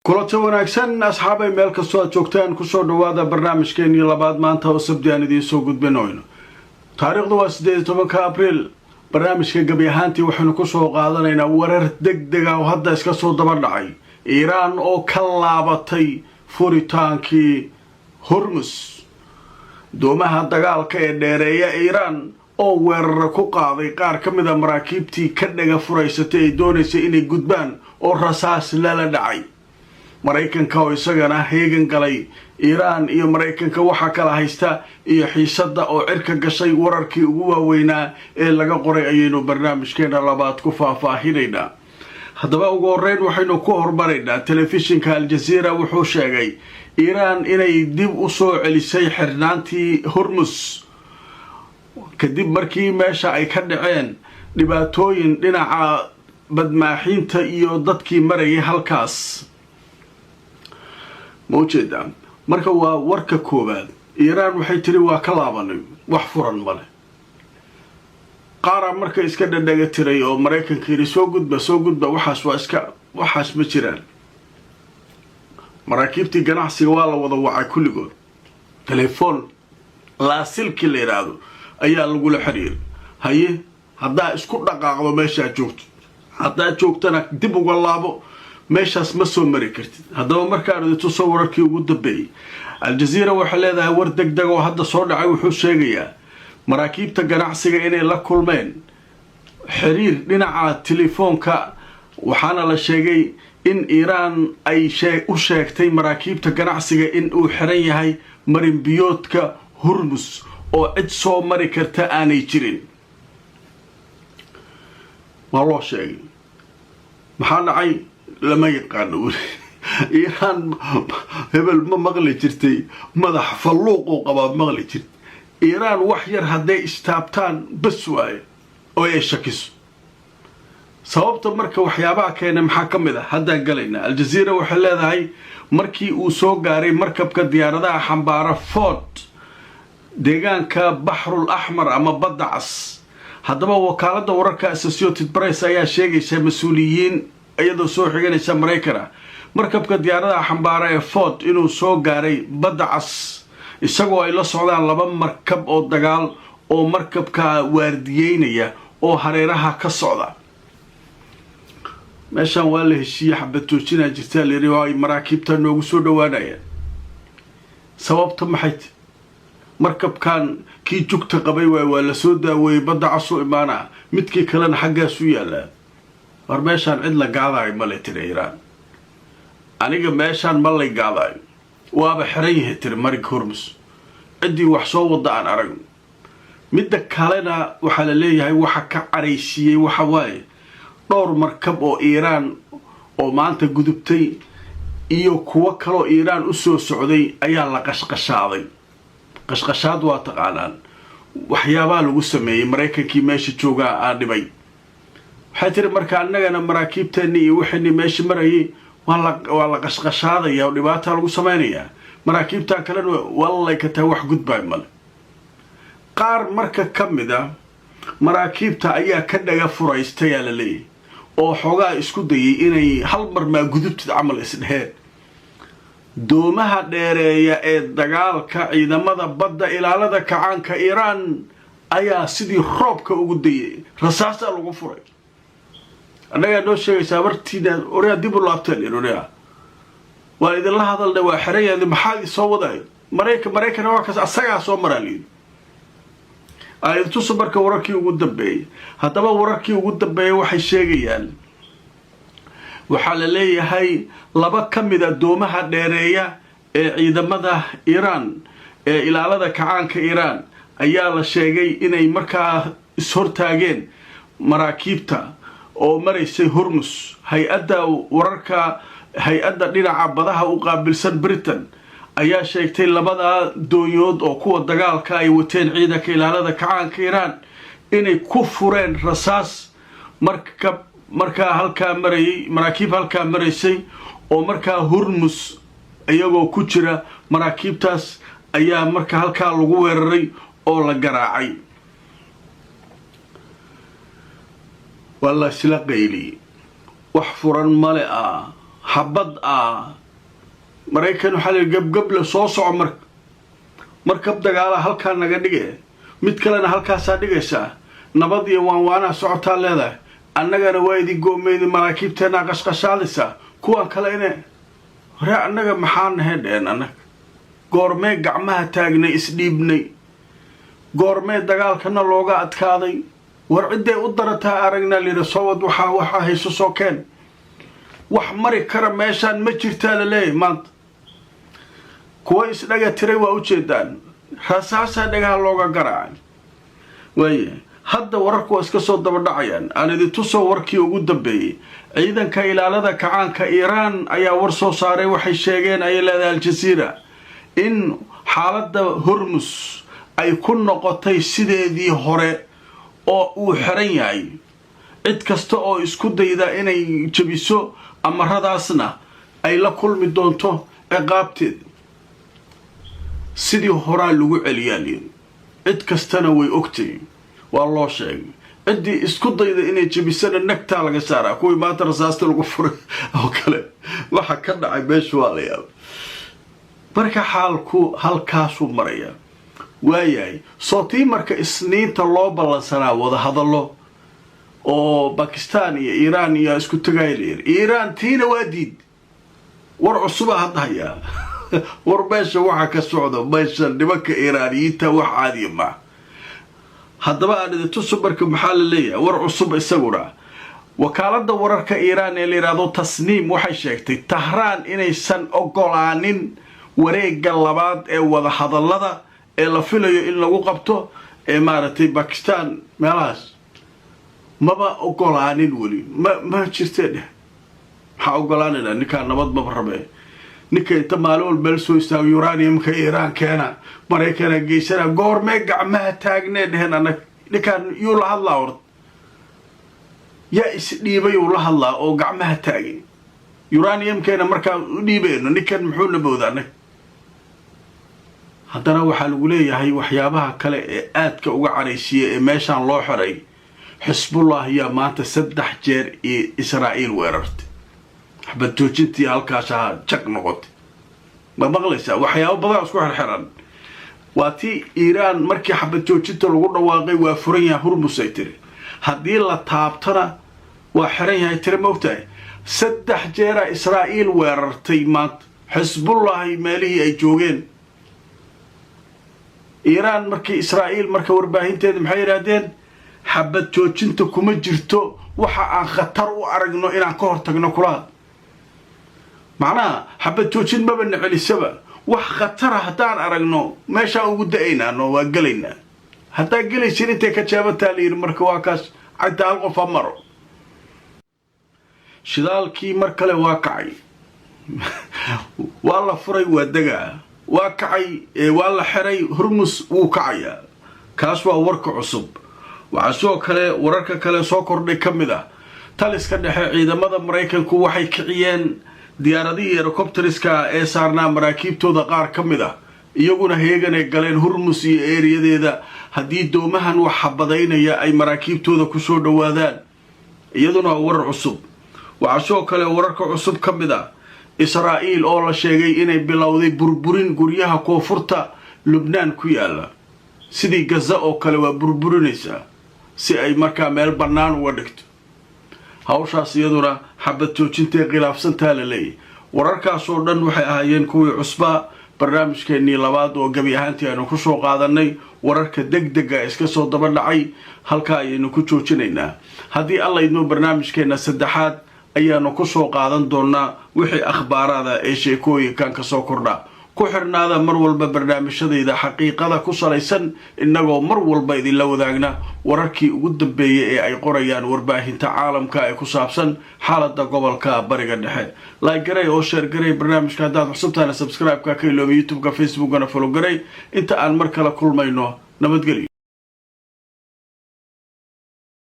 kulanti wanaagsan asxaabay meel kastoo aad joogtaan kusoo dhawaada barnaamijkeennii labaad maanta oo sabdiyaan idiin soo gudbinayno taariikhdu waa 18 abriil barnaamijka gabi ahaantii waxaynu kusoo qaadanaynaa warar degdeg ah oo hadda iska soo daba dhacay Iiraan oo ka laabatay furitaankii Hormuz doomaha dagaalka ee dheereeya Iiraan oo weerar ku qaaday qaar ka mid ah maraakiibtii ka dhaga furaysatay ay doonaysay inay gudbaan oo rasaas lala dhacay maraykanka oo isagana heegan galay Iiraan iyo maraykanka waxa kala haysta iyo xiisada oo cirka gashay wararkii ugu waaweynaa ee laga qoray ayaynu barnaamijkeena labaad ku faahfaahineynaa haddaba ugu horeyn waxaynu ku hormaraynaa telefishinka Al Jazeera wuxuu sheegay Iiraan inay dib u soo celisay xirnaantii Hormuz kadib markii meesha ay ka dhaceen dhibaatooyin dhinaca badmaaxinta iyo dadkii marayay halkaas موجودة marka waa warka koobaad Iiraan waxay tiri waa ka laabanay wax furan male qaar marka iska dhadhaga tiray oo Mareykanka soo gudba waxaas ma jiraan maraakiibtii ganacsiga waa la wada wacay kulligood telefoon la silki leeraado ayaa lagu la xiriir haye hadaa isku dhaqaaqdo meesha joogto hadaa joogtana dib uga laabo meeshaas ma soo mari kartid haddaba markaan idintu soo wararkii ugu dambeeyay Al Jazeera waxay leedahay war degdeg oo hadda soo dhacay wuxuu sheegayaa maraakiibta ganacsiga inay la kulmeen xiriir dhinaca telefoonka waxaana la sheegay in Iiraan ay u sheegtay maraakiibta ganacsiga in uu xiran yahay marin biyoodka Hormuz oo cid soo mari karta aanay jirin ma loo sheegay maxaa dhacay lama yaqaano Iiraan hebel ma maqli jirtay madax falluuq oo qaba maqli jirtay Iiraan wax yar haday istaabtaan bas waaye oo ay shakiso sababta marka waxyaabaha keenay maxaa kamid ah hadda galayna Al Jazeera waxay leedahay markii uu soo gaaray markabka diyaaradaha xambaara Ford deegaanka Bahrul Ahmar ama Badda Cas haddaba wakaalada wararka Associated Press ayaa sheegaysa mas'uuliyiin ayadoo soo xiganaysa Mareykanka markabka diyaaradaha xambaara ee Ford inuu soo gaaray Badda Cas isagoo ay la socdaan laba markab oo dagaal oo markabka waardiyeynaya oo hareeraha ka socda meeshan waa la heshiiyay xabatoojina jirta leeyahay oo ay maraakiibta noogu soo dhawaanayaan sababta maxay markabkan kii jugta qabay waa la soo daaway Badda Cas oo imaana midkii kalena xaggaas u yaala war meeshan cid la gaaday ma la tiri Iiraan aniga meeshan ma la gaaday waaba xiran yahay tiri marig Hormuz cidii wax soo wada aan arag midda kalena waxa la leeyahay waxa ka careysiyay waxa waaye dhowr markab oo Iiraan oo maanta gudubtay iyo kuwa kale oo Iiraan u soo socday ayaa la qashqashaad waa taqaanaan waxyaabo lagu sameeyay Mareykankii meesha jooga aan dhibay waxay tiri marka annagana maraakiibteeni iyo wixii meesha marayay waa la qashqashaadaya oo dhibaato lagu sameeynaya maraakiibta kalena wallahi ka taa wax gudbay mal qaar marka kamida maraakiibta ayaa ka dhaga furaystay la leeyahay oo xogaa isku dayay inay hal mar ma gudubtid amal isdheer doomaha dheereeya ee dagaalka ciidamada badda ilaalada kacaanka Iiraan ayaa sidii roobka ugu dayay rasaas lagu furay anaga noo sheegaysaa wartiina oraa dib u laabteen oraa waa idin la hadalna waa xirayada maxaa soo waday Mareykanka waa kaas asaga soo maraalay ay tuso marka wararkii ugu dambeeyay haddaba wararkii ugu dambeeyay waxay sheegayaan waxa la leeyahay laba kamid ah doomaha dheereeya ee ciidamada Iiraan ee ilaalada kacaanka Iiraan ayaa la sheegay inay markaa ishortaageen maraakiibta oo maraysay Hormuz hay'adda wararka hay'adda dhinaca badaha u qaabilsan Britain ayaa sheegtay labada dooyood oo kuwa dagaalka ay wateen ciidanka ilaalada kacaanka Iiraan inay ku fureen rasaas markaa halka marayay maraakiib halka maraysay oo markaa Hormuz iyagoo ku jira maraakiibtaas ayaa markaa halka lagu weeraray oo la garaacay والله سلا قيلي وحفرا ملئا حبض maraykan waxa la gabgab la soo soco markab dagaala halkaan naga dhigay mid kalena halkaasaa dhigaysaa nabad iyo waanwaana socotaa leedahay annagana waa idin goomeeyay maraakiibteena qashqashaadaysa kuwan kale inay hore annaga maxaan nahayn annaga goormee gacmaha taagnay isdhiibnay goormee dagaalkana looga adkaaday war ciday u darataa aragna liira sawad waxa hayso soo keen wax mari kara meeshaan ma jirtaa la leeyahay maanta kuwa isdhaga tiray waa u jeedaan rasaasa dhagaha looga garaacay waaye hadda wararku waa iska soo daba dhacayaan aan idin tusoo warkii ugu dambeeyay ciidanka ilaalada kacaanka Iiraan ayaa war soo saaray waxay sheegeen ay leedahay Al Jazeera in xaaladda Hormuz ay ku noqotay sideedii hore oo uu xiran yahay cid kasta oo isku dayda inay jabiso amaradaasna ay la kulmi doonto ciqaabteed sidii hore lagu celiyay cid kastana way ogtay waa loo sheegay cidii isku dayda inay jabisana nagta laga saaraa kuwii maanta rasaasta lagu furay oo kale waxa ka dhacay meesha waa la yaab marka xaalku halkaasuu maraya waayahay sootii marka isniinta loo ballansanaa wada hadallo oo Pakistan iyo Iran iyo isku tagayeen Iran tiina waa diid war cusub hadda haya war meesha waxa ka socdo meesha nimanka Iiraaniyiinta wax caadi ma haddaba aan tuso marka maxaa la leeyahay war cusub isaguna wakaalada wararka Iran ee leeyahay Tasniim waxay sheegtay Tehran inaysan ogolaanin wareegga labaad ee wada hadallada ee la filayo in lagu qabto ee maaratay Pakistan meelahaas maba ogolaanin wali ma jirtee ha ogolaanina ninka nabad ma rabay ninka inta maalin meel soo istaago uraniumka Iran keena Mareykanka geysana goormee gacmaha taagneen heena ninkan yu la hadlaa ward yaa isdhiibay uu la hadlaa oo gacmaha taagay uraniumkeena marka u dhiibayno ninkan muxuu la boodaa haddana waxaa lagu leeyahay waxyaabaha kale ee aadka uga careysiiyay ee meeshaan loo xiray Xisbullah yaa maanta 3 jeer ee Israa'iil weerartay xabad joojintii halkaas jag noqotay ma maqlaysaa waxyaabo badan isku xirxiran waatii Iran markii xabad joojinta lagu dhawaaqay waa furan yahay Hormuz ay tiri haddii la taabtana waa xiran yahay tiri moogtahay 3 jeer Israa'iil weerartay maanta Xisbullah meelihii ay joogeen Iran markii Israa'iil marka warbaahinteeda maxay yiraahdeen xabad joojinta kuma jirto waxa aan khatar u aragno inaan ka hortagno kula macnaha xabad joojin ma ban celisaba wax khatar hadaan aragno meesha ugu daaynaano waa galayna hadaa galaysin intee ka jaabataa liir marka waa kaas cad hal qof amaro shidaalkii mar kale waa kacay waa la furay waa dagaa waa kacay waa la xiray Hormuz uu kacaya kaas waa warka cusub waxa soo kale wararka kale soo kordhay kamida taliska dhexe ciidamada Mareykanku waxay kiciyeen diyaaradii helicopteriska ee saarnaa maraakiibtooda qaar kamida iyaguna heeganay galeen Hormuz iyo eeriyadeeda hadii doomahan wax xabadaynaya ay maraakiibtooda ku soo dhawaadaan iyaduna warar cusub waxa soo kale wararka cusub kamida Israa'iil oo la sheegay inay bilowday burburin guryaha koonfurta Lubnaan ku yaala sidii Gaza oo kale waa burburinaysa si ay markaa meel bannaan uga dhigto hawshaas iyaduna xabad joojinta khilaafsantaa la leeyahay wararkaas oo dhan waxay ahaayeen kuwii cusba barnaamijkeennii labaad oo gabi ahaantii aynu ku soo qaadanay wararka degdega iska soo daba dhacay halka ayaynu ku joojinaynaa haddii alla idmo barnaamijkeenna saddexaad ayaanu ku soo qaadan doonaa wixii akhbaarada ee sheekooyinkan ka soo kordha ku xirnaada mar walba barnaamijyadayda xaqiiqada ku salaysan inagoo mar walba idin la wadaagna wararkii ugu dambeeyay ee ay qorayaan warbaahinta caalamka ee ku saabsan xaaladda gobolka bariga dhexe like garay oo share garay barnaamijka haddaad xusubtaana subscribe ka iloobi YouTube-ka Facebook-gana follow garay inta aan mar kale kulmayno nabadgelyo